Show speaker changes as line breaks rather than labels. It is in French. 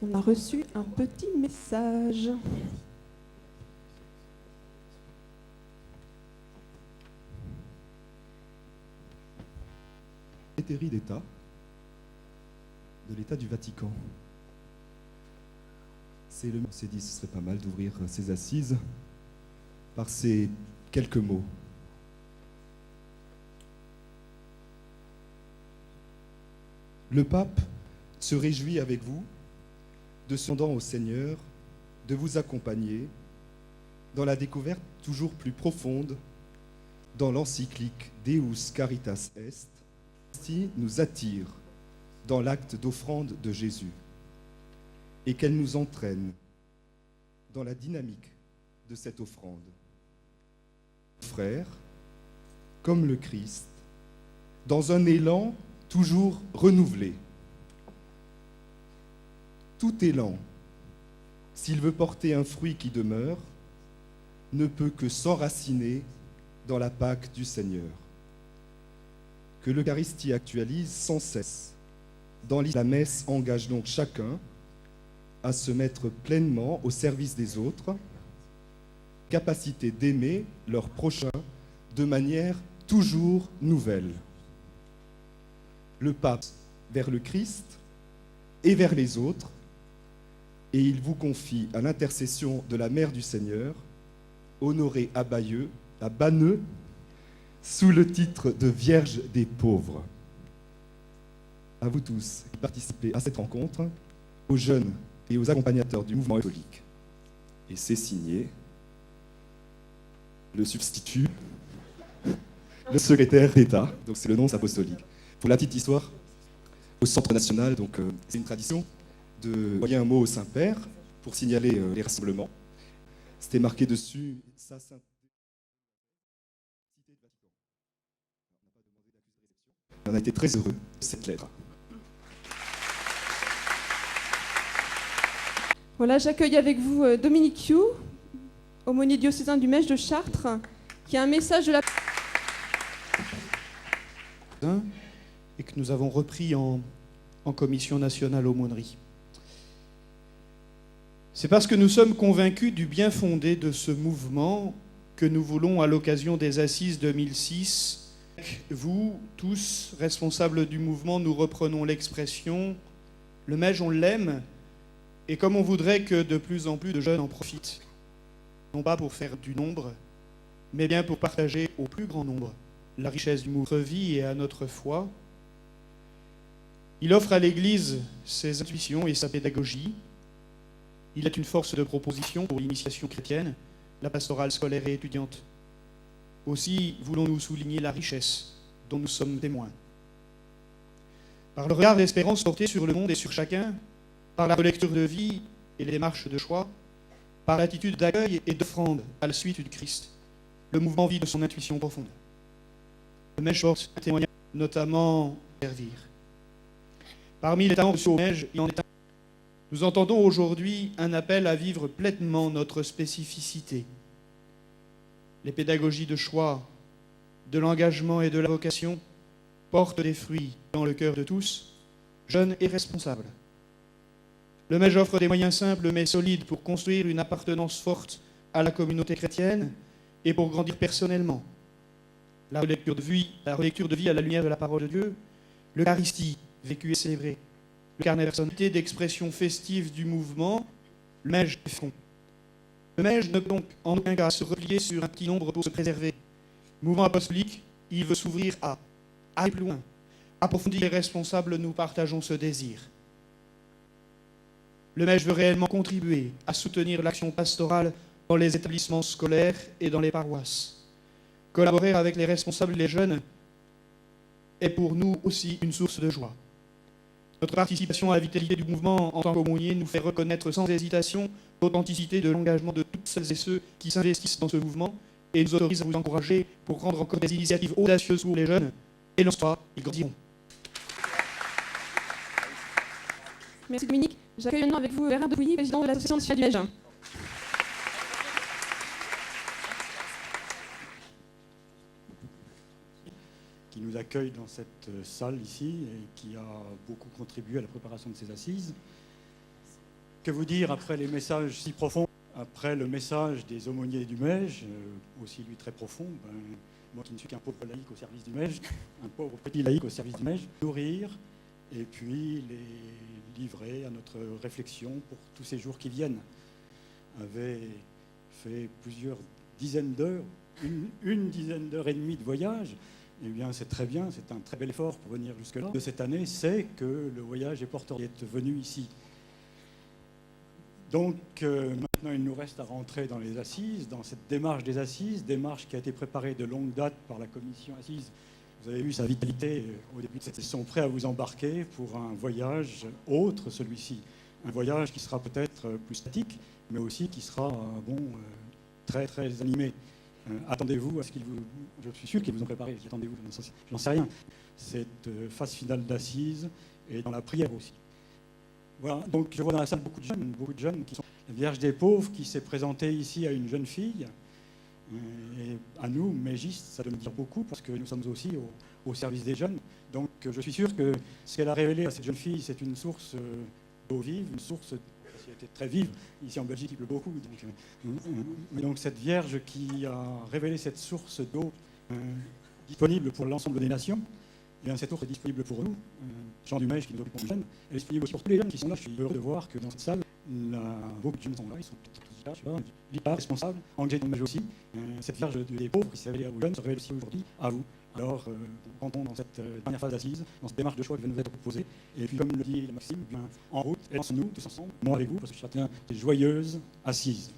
On a reçu un petit message.
Secrétaire d'État de l'État du Vatican. On s'est dit ce serait pas mal d'ouvrir ces assises par ces quelques mots. Le pape se réjouit avec vous de se demander au Seigneur de vous accompagner dans la découverte toujours plus profonde dans l'encyclique Deus Caritas Est, qui nous attire dans l'acte d'offrande de Jésus et qu'elle nous entraîne dans la dynamique de cette offrande. Frères, comme le Christ, dans un élan toujours renouvelé. Tout élan, s'il veut porter un fruit qui demeure, ne peut que s'enraciner dans la Pâque du Seigneur. Que l'Eucharistie actualise sans cesse. Dans la messe engage donc chacun à se mettre pleinement au service des autres, capacité d'aimer leur prochain de manière toujours nouvelle. Le pape vers le Christ et vers les autres, et il vous confie à l'intercession de la Mère du Seigneur, honorée à Banneux, sous le titre de Vierge des pauvres. À vous tous qui participez à cette rencontre, aux jeunes et aux accompagnateurs du mouvement catholique. Et c'est signé le substitut, le secrétaire d'État, donc c'est le nom apostolique. Pour la petite histoire, au Centre national, donc c'est une tradition de envoyer un mot au Saint-Père pour signaler les rassemblements. C'était marqué dessus sa sainteté. On a été très heureux de cette lettre.
Voilà, j'accueille avec vous Dominique You, aumônier diocésain du Mèche de Chartres, qui a un message de la...
Et que nous avons repris en commission nationale aumônerie. C'est parce que nous sommes convaincus du bien fondé de ce mouvement que nous voulons, à l'occasion des Assises 2006, vous, tous, responsables du mouvement, nous reprenons l'expression « le Mège, on l'aime », et comme on voudrait que de plus en plus de jeunes en profitent, non pas pour faire du nombre, mais bien pour partager au plus grand nombre la richesse de notre vie et à notre foi. Il offre à l'Église ses intuitions et sa pédagogie. Il est une force de proposition pour l'initiation chrétienne, la pastorale scolaire et étudiante. Aussi voulons-nous souligner la richesse dont nous sommes témoins. Par le regard d'espérance porté sur le monde et sur chacun, par la relecture de vie et les démarches de choix, par l'attitude d'accueil et d'offrande à la suite du Christ, le mouvement vit de son intuition profonde. Le Mège porte un témoignage, notamment servir. Parmi les talents reçus au Mège, il en est un. Nous entendons aujourd'hui un appel à vivre pleinement notre spécificité. Les pédagogies de choix, de l'engagement et de la vocation portent des fruits dans le cœur de tous, jeunes et responsables. Le Mège offre des moyens simples mais solides pour construire une appartenance forte à la communauté chrétienne et pour grandir personnellement. La relecture de vie à la lumière de la parole de Dieu, l'Eucharistie vécue et célébrée, le carnet de personnalité d'expression festive du mouvement, le Mège est fond. Le Mège ne peut donc en aucun cas se replier sur un petit nombre pour se préserver. Le mouvement apostolique, il veut s'ouvrir à aller plus loin, approfondir. Les responsables, nous partageons ce désir. Le Mège veut réellement contribuer à soutenir l'action pastorale dans les établissements scolaires et dans les paroisses. Collaborer avec les responsables et les jeunes est pour nous aussi une source de joie. Notre participation à la vitalité du mouvement en tant qu'aumônier nous fait reconnaître sans hésitation l'authenticité de l'engagement de toutes celles et ceux qui s'investissent dans ce mouvement et nous autorise à vous encourager pour prendre encore des initiatives audacieuses pour les jeunes et l'histoire, ils grandiront.
Merci Dominique. J'accueille maintenant avec vous Bernard Depouilly, président de l'association nationale du Mège.
Qui nous accueille dans cette salle ici et qui a beaucoup contribué à la préparation de ces assises. Que vous dire après les messages si profonds, après le message des aumôniers du Mège, aussi lui très profond, moi qui ne suis qu'un pauvre laïc au service du Mège, un pauvre petit laïc au service du Mège, nourrir et puis les livrer à notre réflexion pour tous ces jours qui viennent. Avait fait plusieurs dizaines d'heures, une dizaine d'heures et demie de voyage. Eh bien, c'est très bien, c'est un très bel effort pour venir jusque-là. De cette année, c'est que le voyage est porteur, il est venu ici. Donc, maintenant, il nous reste à rentrer dans les assises, dans cette démarche des assises, démarche qui a été préparée de longue date par la commission assise. Vous avez vu sa vitalité au début de cette session, prêts à vous embarquer pour un voyage autre, celui-ci. Un voyage qui sera peut-être plus statique, mais aussi qui sera très, très animé. Attendez-vous à ce qu'ils vous... Je suis sûr qu'ils vous ont préparé. Attendez-vous, j'en sais rien. Cette phase finale d'assises et dans la prière aussi. Voilà. Donc je vois dans la salle beaucoup de jeunes qui sont la Vierge des pauvres qui s'est présentée ici à une jeune fille. Et à nous, mégistes, ça doit me dire beaucoup parce que nous sommes aussi au service des jeunes. Donc je suis sûr que ce qu'elle a révélé à cette jeune fille, c'est une source d'eau vive, une source qui était très vive. Ici en Belgique, il pleut beaucoup. Donc cette Vierge qui a révélé cette source d'eau disponible pour l'ensemble des nations, et bien cette source est disponible pour nous, Jean du Mège qui nous occupons des jeunes. Elle est disponible aussi pour tous les jeunes qui sont là. Je suis heureux de voir que dans cette salle, beaucoup de jeunes sont là. Ils sont tous là, je sais pas, Lila, responsable, Angers du Mège aussi. Cette Vierge des pauvres qui s'est révélée aux jeunes se révèle aussi aujourd'hui à vous. Alors, rentrons dans cette dernière phase d'assise, dans cette démarche de choix qui va nous être proposée. Et puis, comme le dit Maxime, bien, en route, et lancons-nous tous ensemble, moi avec vous, parce que chacun des joyeuses assises.